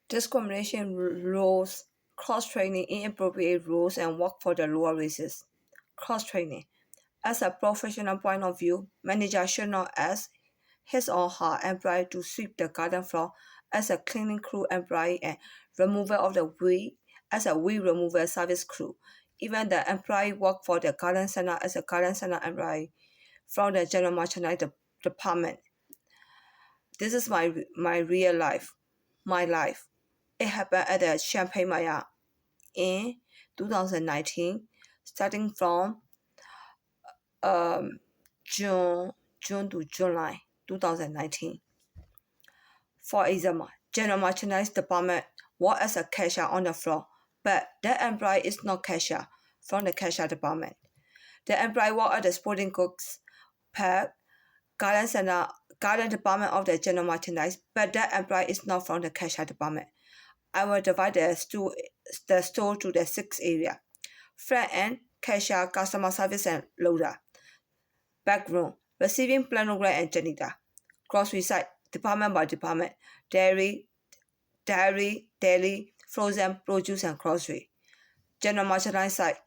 Discrimination rules, cross-training, inappropriate rules, and work for the lower races. Cross-training. As a professional point of view, manager should not ask his or her employee to sweep the garden floor as a cleaning crew employee and remover of the weed as a weed removal service crew. Even the employee work for the garden center as a garden center employee from the general merchandise department. This is my real life, my life. It happened at the Champagne Maya in 2019, starting from June to July 2019. For example, general merchandise department work as a cashier on the floor, but the employee is not cashier from the cashier department. The employee work at the sporting goods, pet, garden department of the general merchandise, but the employee is not from the cashier department. I will divide the store to the 6 areas. Front end, cashier, customer service, and loader. Back room, receiving planogram and janitor. Grocery side, department by department. Dairy, frozen, produce, and grocery. General merchandise side,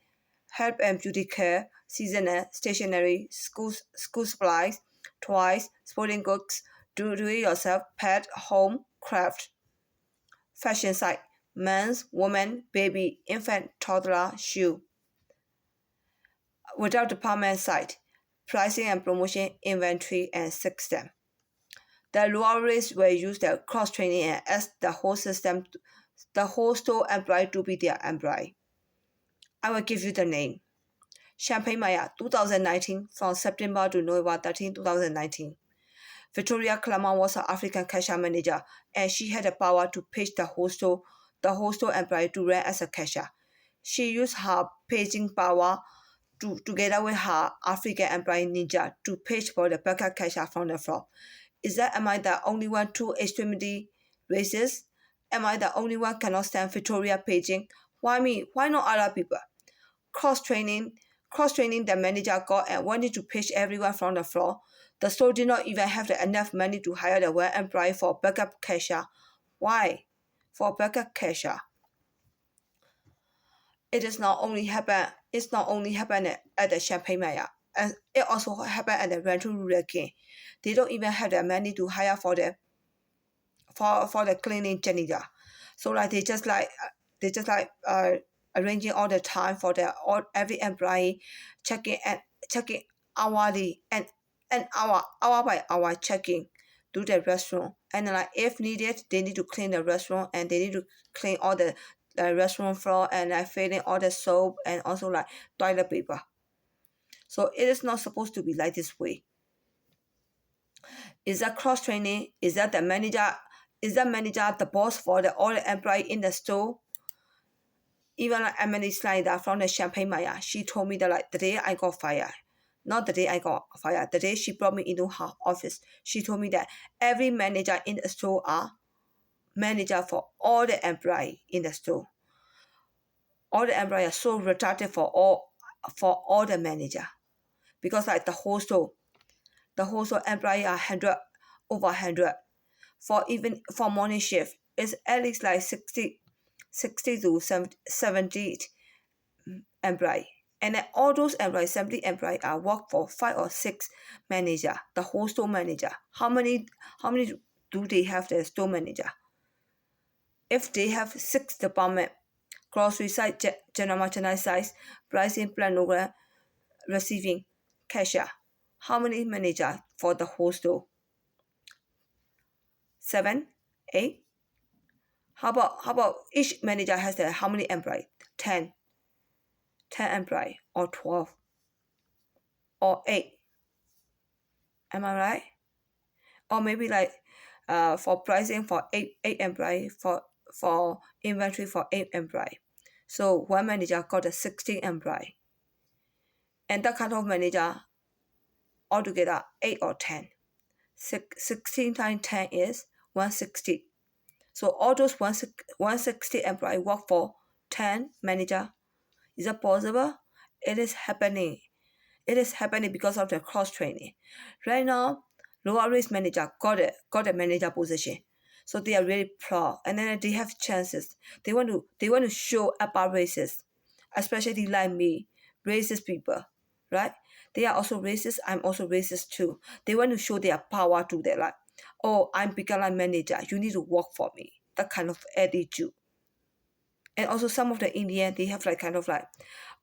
health and beauty care, seasonal, stationery, school supplies, toys, sporting goods, do-it-yourself, pet, home, craft. Fashion side, men's, women, baby, infant, toddler, shoe. Without department side, pricing and promotion, inventory, and system. The lower rates will use the cross-training and ask the whole system, the whole store employee to be their employee. I will give you the name. Champagne Maya, 2019, from September to November 13, 2019. Victoria Clement was an African cashier manager, and she had the power to page the whole store employee to run as a cashier. She used her paging power together with her African employee ninja to page for the backup cashier from the floor. Am I the only one too extremely racist? Am I the only one cannot stand Victoria paging? Why me? Why not other people? Cross-training the manager got and wanted to page everyone from the floor. The store did not even have enough money to hire the one employee for backup cashier. Why? For backup cashier. It's not only happened at the Champagne Maya, and it also happened at the rental King. They don't even have the money to hire for the cleaning janitor. So like they just arranging all the time for every employee checking hourly and hour by hour checking to the restaurant, and like if needed they need to clean the restaurant and they need to clean all the restaurant floor and like filling all the soap and also like toilet paper. So it is not supposed to be like this way. Is that cross training? Is that the manager the boss for all the employee in the store? Even like Emily Snyder from the Champagne Maya, she told me that like the day I got fired, not the day I got fired, the day she brought me into her office, she told me that every manager in the store are manager for all the employee in the store. All the employees are so retarded for all the manager, because like the whole store employee are over 100. For morning shift, it's at least like 60 to 70 employee. And then all those employees, 70 employees are work for 5 or 6 manager, the whole store manager. How many do they have the store manager? If they have 6 department, grocery side, general merchandise side, pricing, planogram, receiving, cashier, how many manager for the whole store? 7, 8? How about each manager has how many employees? 10 employees or 12 or 8. Am I right? Or maybe like for pricing for 8 employees, for inventory for 8 employees. So one manager got a 16 employees. And that kind of manager altogether 8 or 10. 16 times 10 is 160. So all those 160 employees work for 10 manager. Is that possible? It is happening. It is happening because of the cross training. Right now, lower risk manager got a manager position. So they are really proud, and then they have chances. They want to show about races, especially like me, racist people, right? They are also racist. I'm also racist too. They want to show their power to their like, oh, I'm become a manager. You need to work for me. That kind of attitude. And also some of the Indian, they have like kind of like,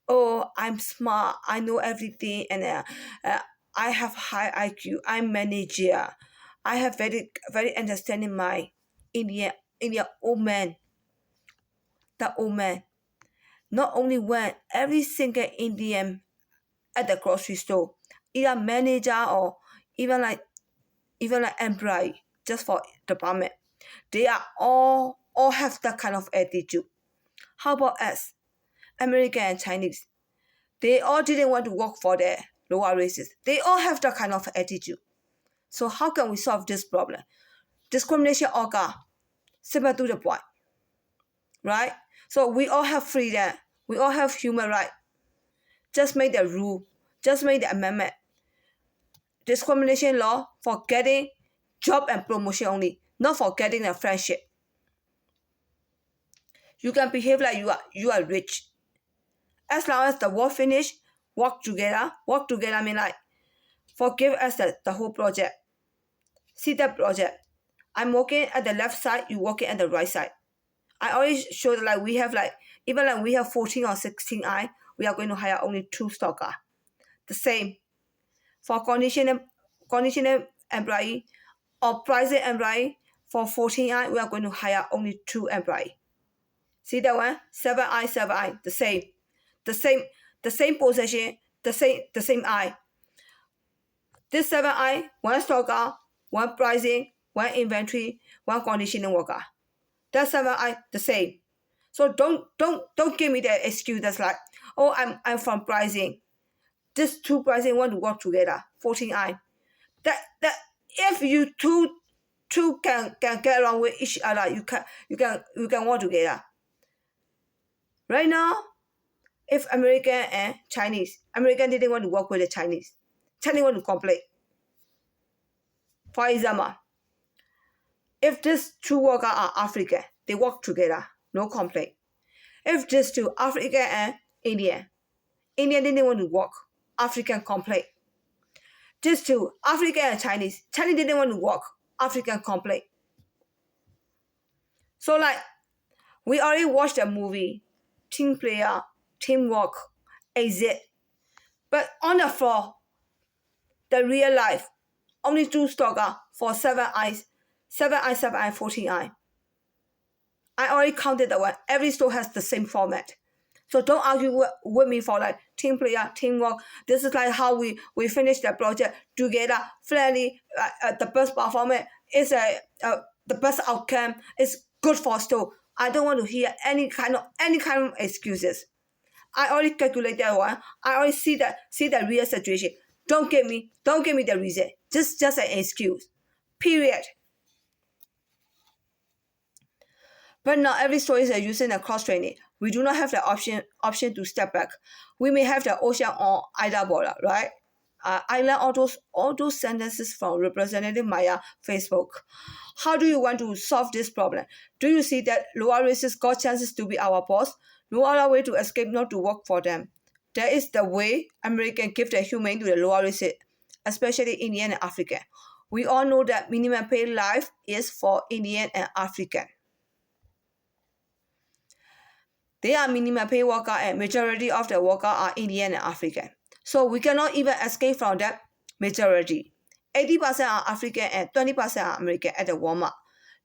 oh, I'm smart. I know everything, and I have high IQ. I'm manager. I have very understanding mind. Indian old man, the old man. Not only when every single Indian at the grocery store, either manager or even like employee, just for department, they are all have that kind of attitude. How about us, American and Chinese? They all didn't want to work for the lower races. They all have that kind of attitude. So how can we solve this problem? Discrimination occur, similar to the point, right? So we all have freedom. We all have human right. Just make the rule. Just make the amendment. Discrimination law for getting job and promotion only, not for getting a friendship. You can behave like you are rich. As long as the work finish, work together. Work together I mean like forgive us the whole project. See the project. I'm working at the left side, you working at the right side. I always showed like we have like even like we have 14 or 16 eye, we are going to hire only 2 stalker. The same for conditional employee or private employee. For 14 eye, we are going to hire only 2 employee. See that one? 7 eye, 7 eye. The same position, the same eye. This 7 eye, 1 stalker, 1 pricing, 1 inventory, 1 conditioning worker. That 7 eye the same. So don't give me the excuse that's like, oh, I'm from pricing. This 2 pricing want to work together. 14 eye. That if you two can get along with each other, you can work together. Right now, if American and Chinese, American didn't want to work with the Chinese. Chinese want to complain. For example, if these 2 workers are African, they work together, no complaint. If these 2 African and Indian didn't want to work, African complain. These 2 African and Chinese didn't want to work, African complain. So like we already watched the movie, team player, teamwork, exit. But on the floor, the real life, only 2 stalker for 7 eyes, 7 eyes, 7 eyes, 14 eyes. I already counted that one. Every store has the same format. So don't argue with me for like team player, teamwork. This is like how we finish the project together, friendly. The best performance is the best outcome. It's good for store. I don't want to hear any kind of excuses. I already calculate that one. I already see the real situation. Don't give me the reason. Just an excuse. Period. But not every store is using a cross training. We do not have the option to step back. We may have the ocean or either border, right? I learned all those sentences from Representative Maya Facebook. How do you want to solve this problem? Do you see that lower races got chances to be our boss? No other way to escape not to work for them. That is the way American give the humane to the lower races, especially Indian and African. We all know that minimum pay life is for Indian and African. They are minimum pay worker and majority of the worker are Indian and African. So we cannot even escape from that majority. 80% are African and 20% are American at the Walmart.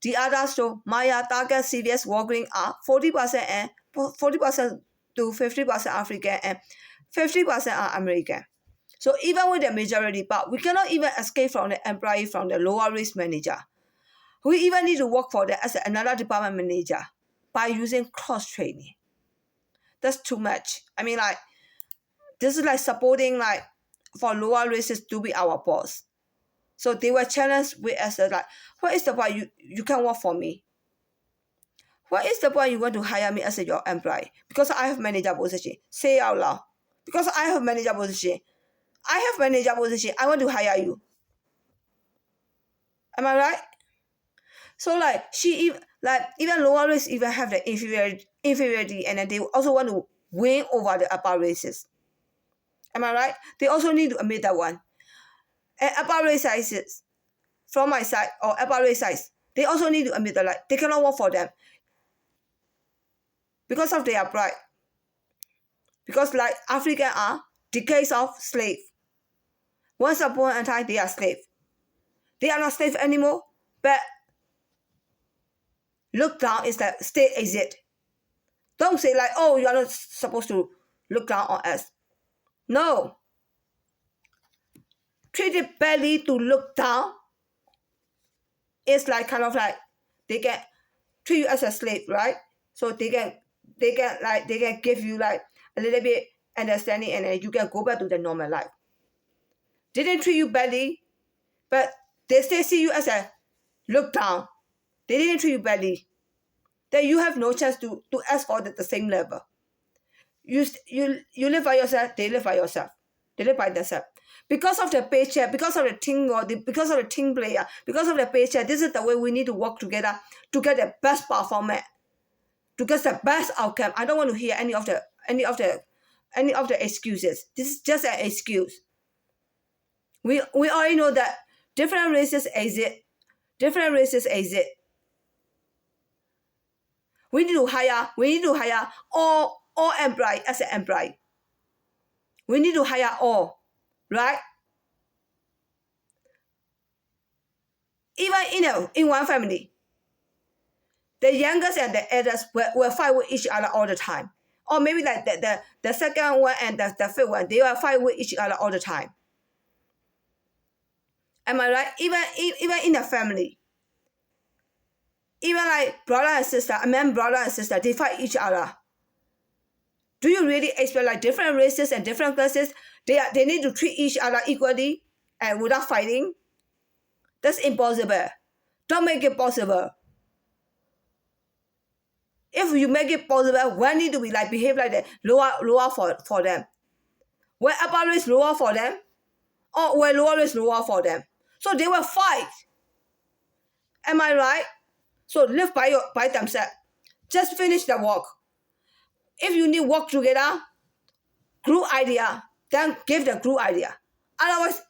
The others, so Maya, Target, CVS, Walgreens are 40% to 50% African and 50% are American. So even with the majority, but we cannot even escape from the employee from the lower risk manager. We even need to work for them as another department manager by using cross training. That's too much. I mean, like, this is like supporting like for lower races to be our boss. So they were challenged with us like, what is the point you can work for me? What is the point you want to hire me as your employee? Because I have manager position. Say it out loud. Because I have manager position. I have manager position. I want to hire you. Am I right? So like even lower race even have the inferiority, and then they also want to win over the upper races. Am I right? They also need to admit that one. And upper race sizes, from my side or upper race size, they also need to admit that like they cannot work for them because of their pride. Because like African are decades of slave. Once upon a time they are slave. They are not slave anymore, but look down is the state exit. Don't say like, oh, you are not supposed to look down on us. No. Treat it badly to look down. It's like kind of like they can treat you as a slave, right? So they can give you like a little bit understanding, and then you can go back to the normal life. They didn't treat you badly, but they still see you as a look down. They didn't treat you badly. Then you have no chance to ask for the same level. You live by yourself, they live by yourself. They live by themselves. Because of the paycheck, because of the team or because of the team player, because of the paycheck, this is the way we need to work together to get the best performance, to get the best outcome. I don't want to hear any of the excuses. This is just an excuse. We already know that different races exist. Different races exist. We need to hire all employees as an employee. We need to hire all, right? Even in one family, the youngest and the eldest will fight with each other all the time. Or maybe like the second one and the third one, they will fight with each other all the time. Am I right? Even in a family. Even like brother and sister, a man brother and sister, they fight each other. Do you really expect like different races and different classes, they need to treat each other equally and without fighting? That's impossible. Don't make it possible. If you make it possible, why need to be like behave like that? Lower for them. Where upper race lower for them, or where lower race lower for them. So they will fight. Am I right? So live by themselves. Just finish the work. If you need work together, group idea, then give the group idea. Otherwise,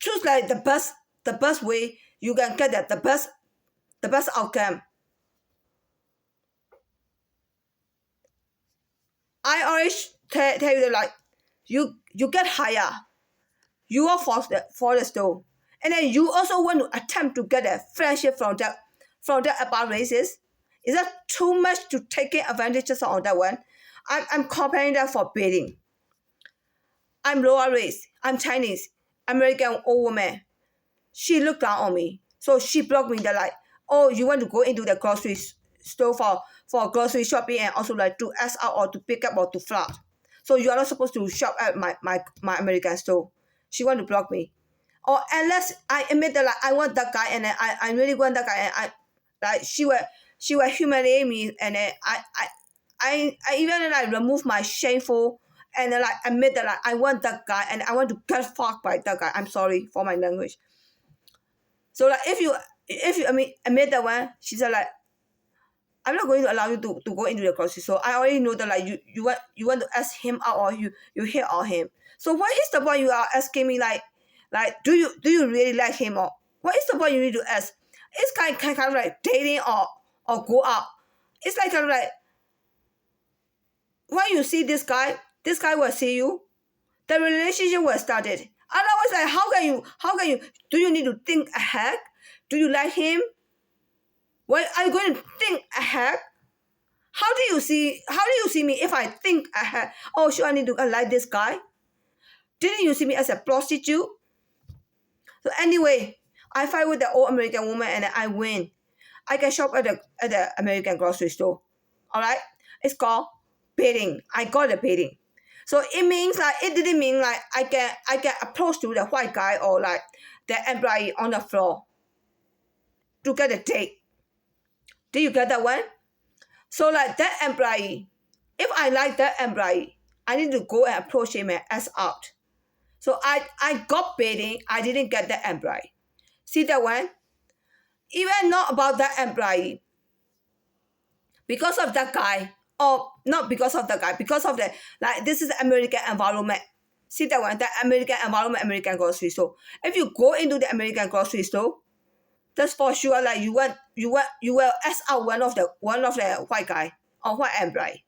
choose like the best way you can get the best outcome. I always tell you that like you get higher. You are for the store. And then you also want to attempt to get a friendship from the upper races. Is that too much to taking advantages on that one? I'm comparing that for bidding. I'm lower race. I'm Chinese. American old woman. She looked down on me. So she blocked me. They're like, oh, you want to go into the grocery store for grocery shopping and also like to ask out or to pick up or to flirt. So you are not supposed to shop at my American store. She want to block me. Or unless I admit that like I want that guy and then I really want that guy, and I like she will humiliate me, and then I even like remove my shameful and then like admit that like I want that guy and I want to get fucked by that guy. I'm sorry for my language. So like if you admit that one, she said like, I'm not going to allow you to go into the grocery store. I already know that like you want to ask him out or you hit on him. So what is the point you are asking me like do you really like him, or what is the point you need to ask? It's kind of like dating or go out. It's like kind of like when you see this guy will see you. The relationship will started. Otherwise, like how can you do you need to think ahead? Do you like him? Well, are you going to think ahead? How do you see me if I think ahead? Oh, sure, I need to like this guy. Didn't you see me as a prostitute? So anyway, I fight with the old American woman and I win. I can shop at the American grocery store. Alright? It's called bidding. I got the bidding. So it didn't mean like I can approach to the white guy or like the employee on the floor to get a date. Did you get that one? So like that employee, if I like that employee, I need to go and approach him and ask out. So I got bidding, I didn't get the employee. See that one? even not about that employee, because of that guy, or not because of the guy, because of the, like, this is American environment. See that one, the American environment, American grocery store. If you go into the American grocery store, that's for sure, like, you will ask out one of the white guy or white employee.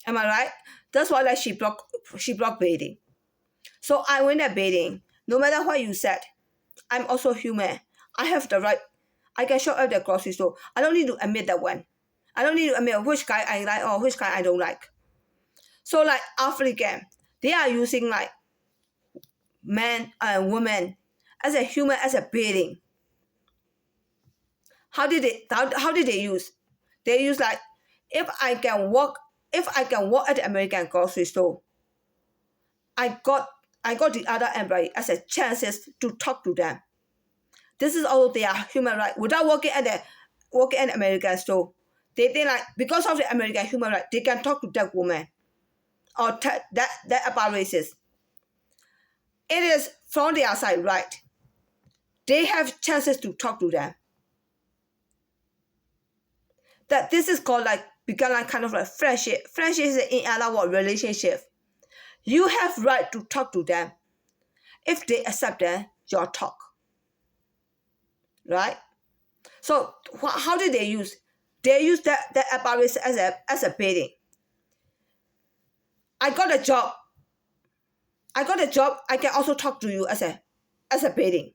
Am I right? That's why, like, she blocked bathing. So I went there bathing. No matter what you said, I'm also human. I have the right. I can show up at the grocery store. I don't need to admit that one. I don't need to admit which guy I like or which guy I don't like. So, like, African, they are using, like, men and women as a human, as a being. How did they use? They use, like, if I can walk at the American grocery store, I got the other employee as a chances to talk to them. This is all their human right. Without working at the American store, they think, like, because of the American human right, they can talk to that woman or that about racist. It is from their side, right? They have chances to talk to them. That this is called, like, become like kind of like friendship. Friendship is, in other words, relationship. You have right to talk to them if they accept your talk, right? So how did they use? They use that apparatus as a baiting. I got a job. I can also talk to you as a baiting.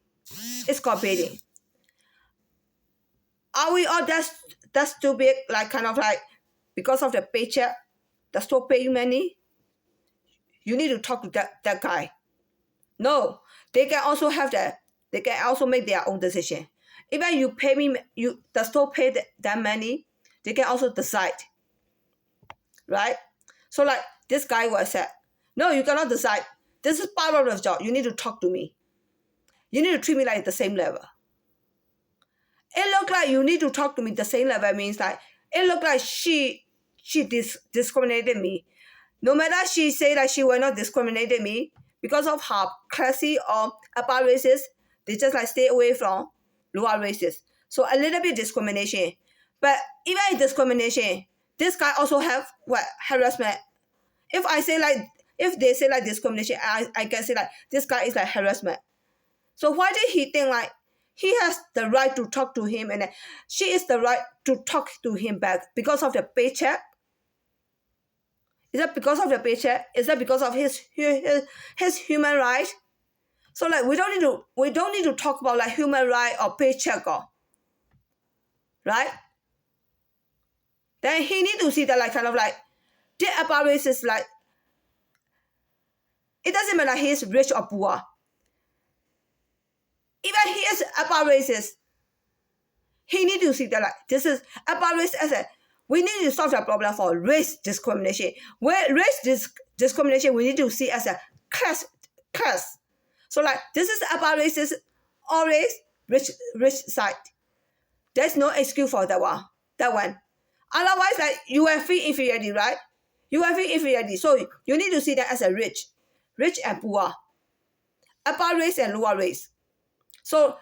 It's called baiting. Are we all that stupid? Like, kind of like, because of the paycheck, the store pay you money, you need to talk to that guy. No, they can also have that. They can also make their own decision. Even you pay me, the store pay that money, they can also decide, right? So, like, this guy will say, no, you cannot decide. This is part of the job. You need to talk to me. You need to treat me like the same level. It look like you need to talk to me the same level means, like, it look like she discriminated me. No matter she say that she will not discriminate me because of her classy or upper races, they just, like, stay away from lower races. So a little bit discrimination. But even in discrimination, this guy also have what? Harassment. If they say, like, discrimination, I can say, like, this guy is, like, harassment. So why did he think, like, he has the right to talk to him and she is the right to talk to him back because of the paycheck? Is that because of the paycheck? Is that because of his human right? So, like, we don't need to talk about, like, human right or paycheck, or right? Then he need to see that, like, kind of like, the apparatus is, like, it doesn't matter he is rich or poor. Even he is apparatus, he need to see that, like, this is apparatus as a, we need to solve the problem for race discrimination. Where race discrimination, we need to see as a class. So, like, this is about races, always rich side. There's no excuse for that one. Otherwise, like, you will feel inferiority, right? You will feel inferiority. So you need to see that as a rich and poor, upper race and lower race. So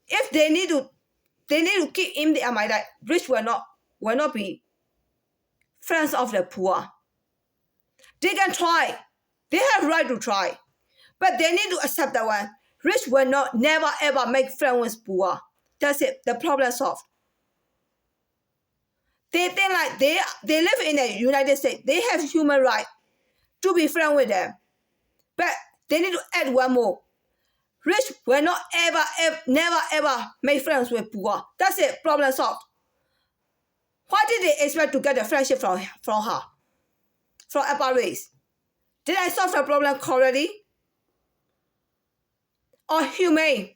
if they need to keep in their mind that rich will not be friends of the poor. They can try. They have right to try. But they need to accept that one. Rich will never ever make friends with poor. That's it. The problem solved. They think, like, they live in the United States. They have human right to be friends with them. But they need to add one more. Rich will not never ever make friends with poor. That's it. Problem solved. Why did they expect to get a friendship from her? From upper race? Did I solve the problem correctly? Or humane?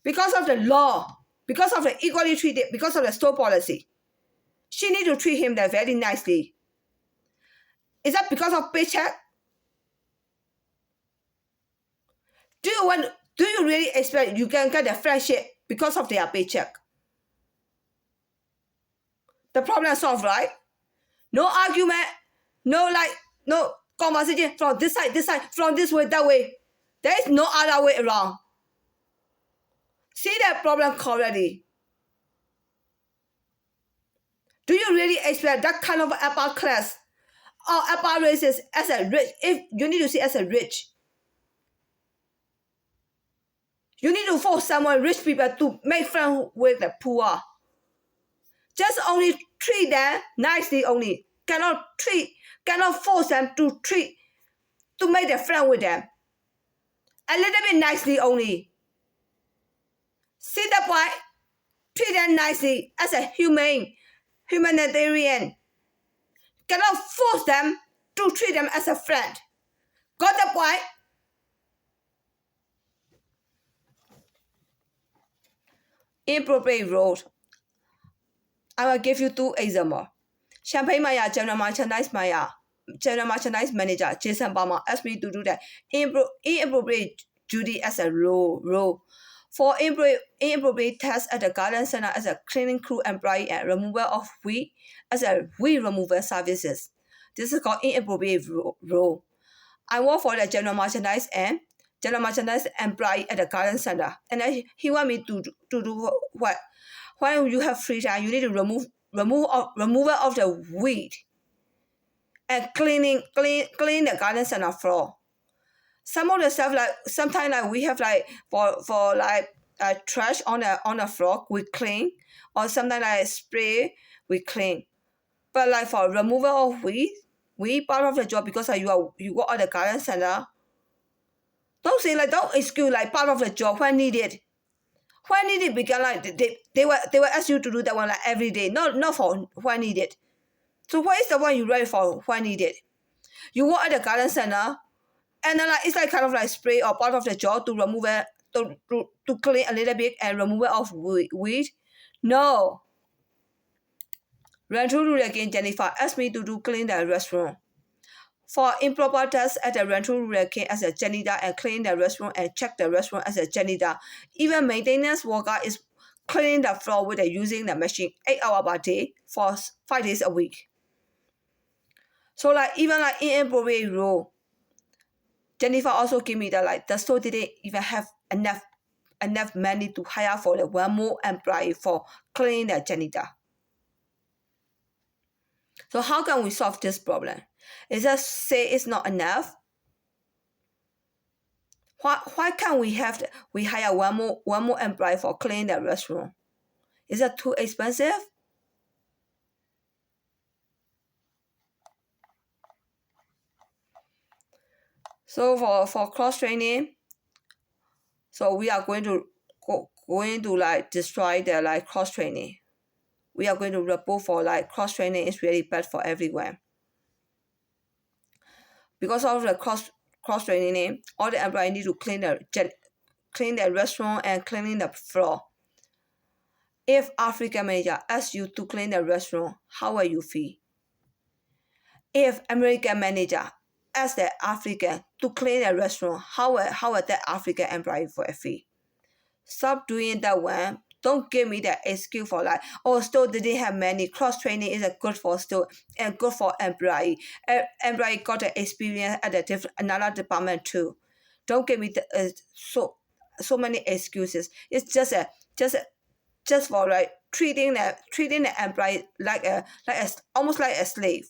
Because of the law, because of the equally treated, because of the store policy, she need to treat him there very nicely. Is that because of paycheck? Do you really expect you can get a friendship because of their paycheck? The problem is solved, right? No argument, no conversation from this side, from this way, that way. There is no other way around. See that problem already? Do you really expect that kind of upper class or upper races as a rich? If you need to see as a rich, you need to force someone rich people to make friends with the poor. Just only treat them nicely only. Cannot force them to make their friend with them. A little bit nicely only. See the point? Treat them nicely as a humanitarian. Cannot force them to treat them as a friend. Got the point? Inappropriate roles. I will give you 2 examples. Champagne Maya, General Merchandise Manager Jason Palmer asked me to do that inappropriate duty as a role. For inappropriate tasks at the garden center as a cleaning crew employee and removal of weed as a weed removal services. This is called inappropriate role. I work for the general merchandise employee at the garden center, and he want me to do what? When you have free time, you need to removal of the weed and clean the garden center floor. Some of the stuff like sometimes like we have like for like trash on the floor we clean, or sometimes like spray we clean. But like for removal of weed part of the job because you work at the garden center. Don't excuse like part of the job when needed. When needed because like they will ask you to do that one like every day, not for when needed. So what is the one you ready for when needed? You work at the garden center, and then like it's like kind of like spray or part of the job to remove it, to clean a little bit and remove it of weed. No. Rental rule again, Jennifer asked me to clean the restaurant. For improper tasks at the rental rule again as a janitor and clean the restaurant and check the restaurant as a janitor. Even maintenance worker is cleaning the floor with using the machine 8 hours per day for 5 days a week. So like even like inappropriate rule, Jennifer also gave me that the store didn't even have enough money to hire for the one more employee for cleaning the janitor. So how can we solve this problem? Is that say it's not enough? Why can't we hire one more employee for cleaning the restaurant? Is that too expensive? So for cross training, so we are going to like destroy the like cross training. We are going to report for like cross training is really bad for everyone. Because of the cross training, all the employees need to clean the restaurant and cleaning the floor. If African manager asks you to clean the restaurant, how will you feel? If American manager asks the African to clean the restaurant, how will that African employee feel? Stop doing that one. Don't give me the excuse for like, oh, store didn't have many. Cross training is a good for store and good for employee. Employee got the experience at another department too. Don't give me the, so many excuses. It's just for like treating the employee like almost like a slave.